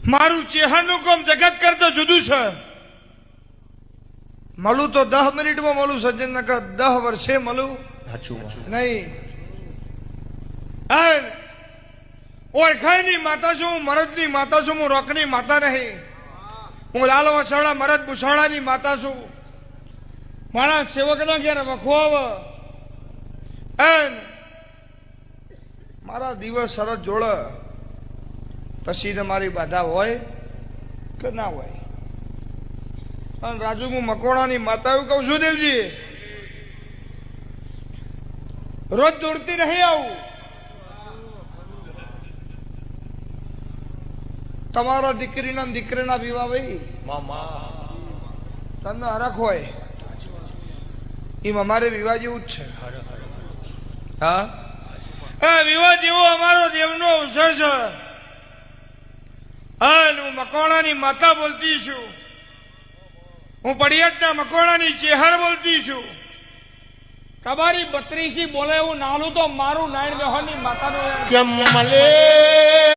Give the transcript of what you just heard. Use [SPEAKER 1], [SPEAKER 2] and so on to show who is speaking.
[SPEAKER 1] મારું ચેહરનું કામ જગત કરતો જુદું છે. મળું તો 10 મિનિટમાં મળું સજ્જન, નકર 10 વર્ષે મળું નહીં. ઓળખાયની માતા છું, હું મરદની માતા છું, હું રોકની માતા નહીં. હું લાલ વછાડા મરદ ભૂસાડાની માતા છું. મારા સેવકના ઘેર વખો આવે, મારા દિવસ સરસ જોડે, પછી ને મારી બાધા હોય કે ના હોય. અને રાજુ હું મકોડાની માતા એવું કહું છું દેવજી, રોજ દોડતી નહીં આવું. તમારા દીકરીના દીકરીના વિવાહ ભાઈ તમને હરખ હોય એમ અમારે વિવાહ જેવું જ છે. હા, વિવાહ જેવો અમારો દેવનો અવસર છે. હા, હું મકોડાની માતા બોલતી છું, હું પડિયાદના મકોડાની ચેહર બોલતી છું. તમારી 32 બોલે એવું નાનું તો મારું નાયણ બેહોની માતાનું કેમ મળે